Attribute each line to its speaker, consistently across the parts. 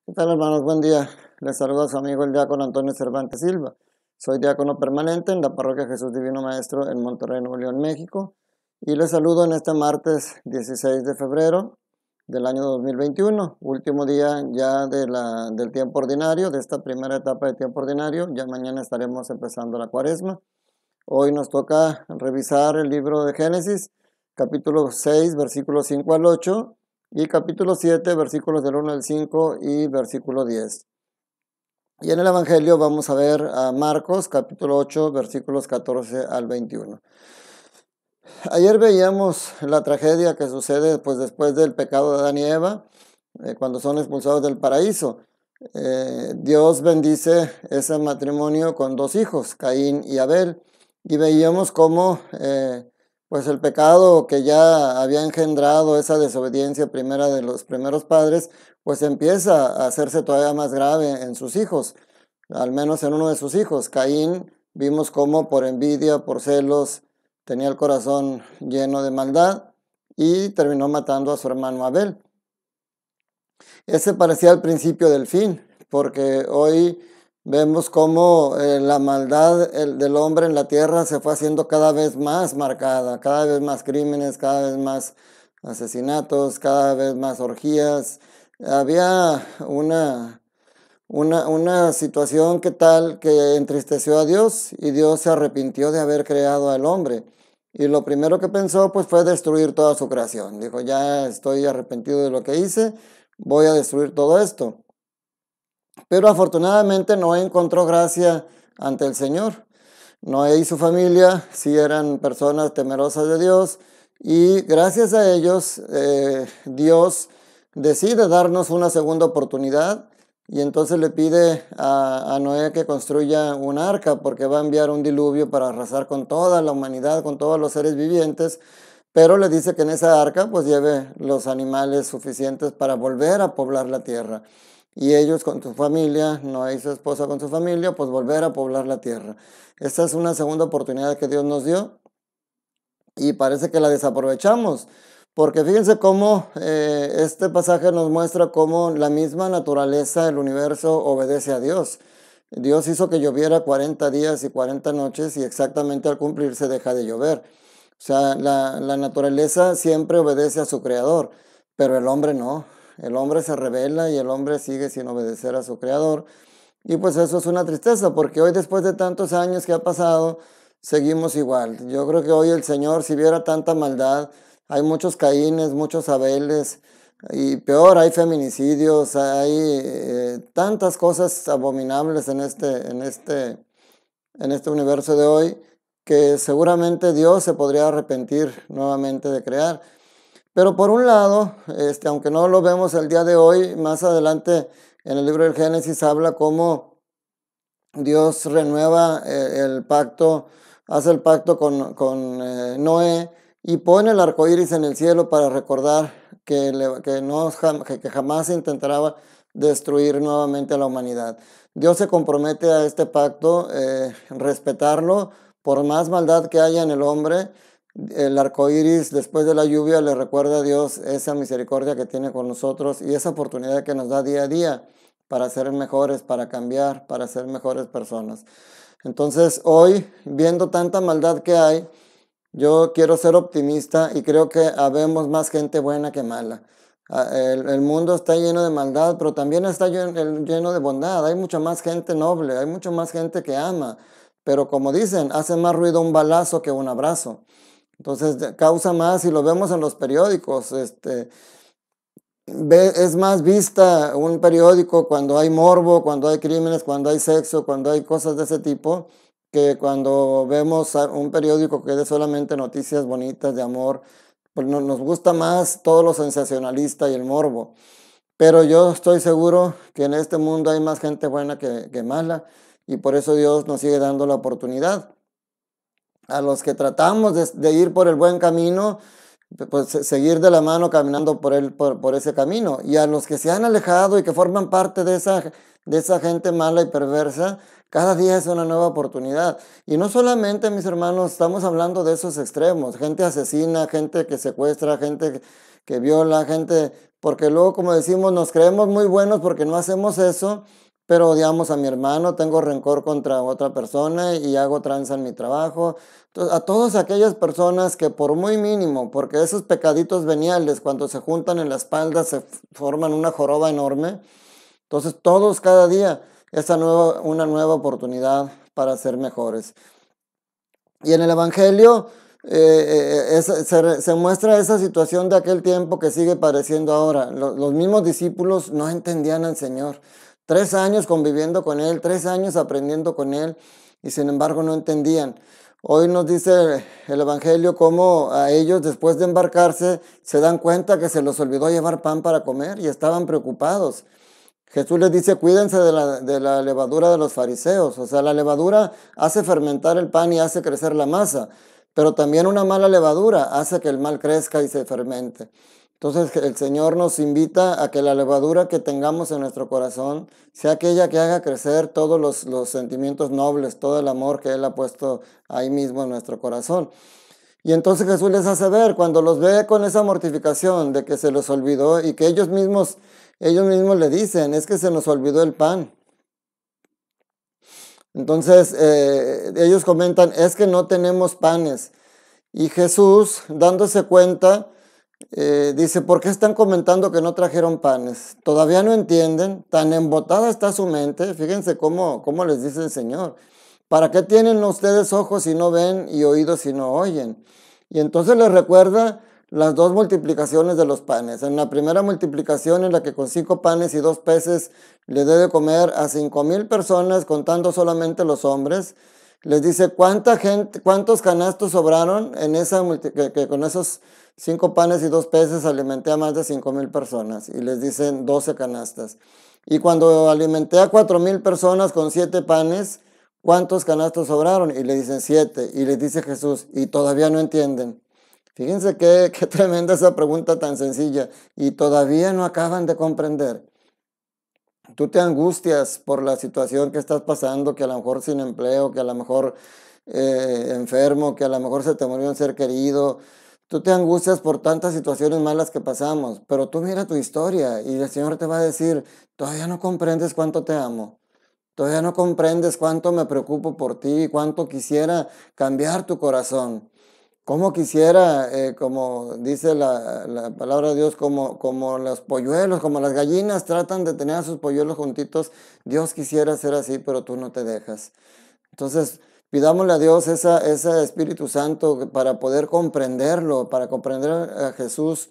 Speaker 1: ¿Qué tal, hermanos? Buen día. Les saluda a su amigo el diácono Antonio Cervantes Silva. Soy diácono permanente en la parroquia Jesús Divino Maestro en Monterrey, Nuevo León, México. Y les saludo en este martes 16 de febrero del año 2021, último día ya del tiempo ordinario, de esta primera etapa de tiempo ordinario. Ya mañana estaremos empezando la cuaresma. Hoy nos toca revisar el libro de Génesis, capítulo 6, versículos 5 al 8, y capítulo 7, versículos del 1 al 5 y versículo 10. Y en el Evangelio vamos a ver a Marcos, capítulo 8, versículos 14 al 21. Ayer veíamos la tragedia que sucede pues, después del pecado de Adán y Eva, cuando son expulsados del paraíso. Dios bendice ese matrimonio con dos hijos, Caín y Abel, y veíamos cómo pues el pecado que ya había engendrado esa desobediencia primera de los primeros padres, pues empieza a hacerse todavía más grave en sus hijos, al menos en uno de sus hijos. Caín, vimos cómo por envidia, por celos, tenía el corazón lleno de maldad y terminó matando a su hermano Abel. Ese parecía el principio del fin, porque hoy vemos cómo la maldad del hombre en la tierra se fue haciendo cada vez más marcada, cada vez más crímenes, cada vez más asesinatos, cada vez más orgías. Había una situación que entristeció a Dios, y Dios se arrepintió de haber creado al hombre. Y lo primero que pensó pues fue destruir toda su creación. Dijo, ya estoy arrepentido de lo que hice, voy a destruir todo esto. Pero afortunadamente Noé encontró gracia ante el Señor. Noé y su familia sí eran personas temerosas de Dios, y gracias a ellos Dios decide darnos una segunda oportunidad, y entonces le pide a Noé que construya un arca, porque va a enviar un diluvio para arrasar con toda la humanidad, con todos los seres vivientes. Pero le dice que en esa arca pues lleve los animales suficientes para volver a poblar la tierra. Y ellos con su familia, Noé y su esposa con su familia, pues volver a poblar la tierra. Esta es una segunda oportunidad que Dios nos dio, y parece que la desaprovechamos. Porque fíjense cómo este pasaje nos muestra cómo la misma naturaleza del universo obedece a Dios. Dios hizo que lloviera 40 días y 40 noches, y exactamente al cumplirse deja de llover. O sea, la naturaleza siempre obedece a su creador, pero el hombre no. El hombre se rebela y el hombre sigue sin obedecer a su creador. Y pues eso es una tristeza, porque hoy, después de tantos años que ha pasado, seguimos igual. Yo creo que hoy el Señor, si viera tanta maldad, hay muchos Caínes, muchos Abeles, y peor, hay feminicidios, hay tantas cosas abominables en este universo de hoy, que seguramente Dios se podría arrepentir nuevamente de crear. Pero por un lado, aunque no lo vemos el día de hoy, más adelante en el libro del Génesis habla cómo Dios renueva el pacto, hace el pacto con Noé, y pone el arco iris en el cielo para recordar que jamás se intentará destruir nuevamente a la humanidad. Dios se compromete a este pacto, respetarlo, por más maldad que haya en el hombre. El arco iris después de la lluvia le recuerda a Dios esa misericordia que tiene con nosotros, y esa oportunidad que nos da día a día para ser mejores, para cambiar, para ser mejores personas. Entonces hoy, viendo tanta maldad que hay, yo quiero ser optimista, y creo que habemos más gente buena que mala. El mundo está lleno de maldad, pero también está lleno de bondad. Hay mucha más gente noble, hay mucha más gente que ama, pero como dicen, hace más ruido un balazo que un abrazo. Entonces causa más, y lo vemos en los periódicos. Es más vista un periódico cuando hay morbo, cuando hay crímenes, cuando hay sexo, cuando hay cosas de ese tipo, que cuando vemos un periódico que dé solamente noticias bonitas de amor. Pues nos gusta más todo lo sensacionalista y el morbo. Pero yo estoy seguro que en este mundo hay más gente buena que mala, y por eso Dios nos sigue dando la oportunidad. A los que tratamos de ir por el buen camino, pues seguir de la mano caminando por ese camino. Y a los que se han alejado y que forman parte de esa gente mala y perversa, cada día es una nueva oportunidad. Y no solamente, mis hermanos, estamos hablando de esos extremos: gente asesina, gente que secuestra, gente que viola, gente porque luego, como decimos, nos creemos muy buenos porque no hacemos eso, pero odiamos a mi hermano, tengo rencor contra otra persona y hago tranza en mi trabajo. Entonces, a todas aquellas personas que por muy mínimo, porque esos pecaditos veniales cuando se juntan en la espalda se forman una joroba enorme, entonces todos cada día una nueva oportunidad para ser mejores. Y en el Evangelio se muestra esa situación de aquel tiempo que sigue pareciendo ahora. Los mismos discípulos no entendían al Señor. 3 años conviviendo con Él, 3 años aprendiendo con Él, y sin embargo no entendían. Hoy nos dice el Evangelio cómo a ellos, después de embarcarse, se dan cuenta que se les olvidó llevar pan para comer y estaban preocupados. Jesús les dice, cuídense de la levadura de los fariseos. O sea, la levadura hace fermentar el pan y hace crecer la masa, pero también una mala levadura hace que el mal crezca y se fermente. Entonces el Señor nos invita a que la levadura que tengamos en nuestro corazón sea aquella que haga crecer todos los sentimientos nobles, todo el amor que Él ha puesto ahí mismo en nuestro corazón. Y entonces Jesús les hace ver, cuando los ve con esa mortificación de que se los olvidó y que ellos mismos le dicen, es que se nos olvidó el pan. Entonces ellos comentan, es que no tenemos panes. Y Jesús, dándose cuenta, dice, ¿por qué están comentando que no trajeron panes? Todavía no entienden, tan embotada está su mente. Fíjense cómo les dice el Señor. ¿Para qué tienen ustedes ojos si no ven y oídos si no oyen? Y entonces les recuerda las dos multiplicaciones de los panes. En la primera multiplicación, en la que con 5 panes y 2 peces le debe comer a 5,000 personas, contando solamente los hombres, les dice cuántos canastos sobraron en que con esos 5 panes y 2 peces alimenté a más de 5,000 personas. Y les dicen 12 canastas. Y cuando alimenté a 4,000 personas con 7 panes, ¿cuántos canastos sobraron? Y le dicen 7. Y les dice Jesús, y todavía no entienden. Fíjense qué tremenda esa pregunta tan sencilla. Y todavía no acaban de comprender. Tú te angustias por la situación que estás pasando, que a lo mejor sin empleo, que a lo mejor enfermo, que a lo mejor se te murió un ser querido. Tú te angustias por tantas situaciones malas que pasamos, pero tú mira tu historia y el Señor te va a decir, todavía no comprendes cuánto te amo. Todavía no comprendes cuánto me preocupo por ti, cuánto quisiera cambiar tu corazón. Cómo quisiera, como dice la palabra de Dios, como los polluelos, como las gallinas tratan de tener a sus polluelos juntitos, Dios quisiera ser así, pero tú no te dejas. Entonces, pidámosle a Dios ese Espíritu Santo para poder comprenderlo, para comprender a Jesús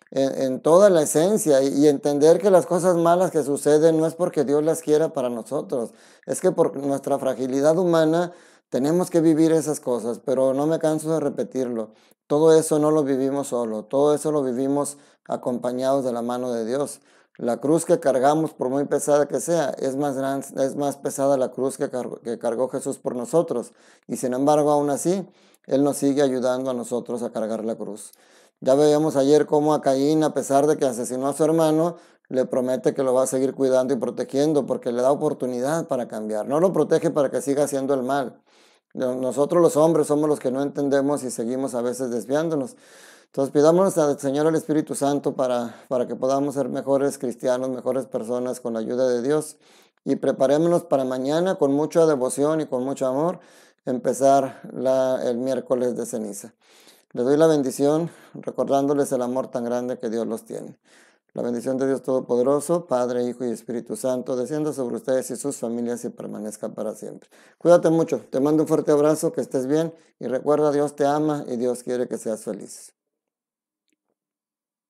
Speaker 1: en toda la esencia y entender que las cosas malas que suceden no es porque Dios las quiera para nosotros, es que por nuestra fragilidad humana tenemos que vivir esas cosas, pero no me canso de repetirlo. Todo eso no lo vivimos solo, todo eso lo vivimos acompañados de la mano de Dios. La cruz que cargamos, por muy pesada que sea, es más pesada la cruz que cargó Jesús por nosotros. Y sin embargo, aún así, Él nos sigue ayudando a nosotros a cargar la cruz. Ya veíamos ayer cómo a Caín, a pesar de que asesinó a su hermano, le promete que lo va a seguir cuidando y protegiendo porque le da oportunidad para cambiar. No lo protege para que siga haciendo el mal. Nosotros los hombres somos los que no entendemos y seguimos a veces desviándonos. Entonces pidámonos al Señor el Espíritu Santo para que podamos ser mejores cristianos, mejores personas con la ayuda de Dios. Y preparémonos para mañana con mucha devoción y con mucho amor empezar el miércoles de ceniza. Les doy la bendición recordándoles el amor tan grande que Dios los tiene. La bendición de Dios Todopoderoso, Padre, Hijo y Espíritu Santo, descienda sobre ustedes y sus familias y permanezca para siempre. Cuídate mucho, te mando un fuerte abrazo, que estés bien y recuerda, Dios te ama y Dios quiere que seas feliz.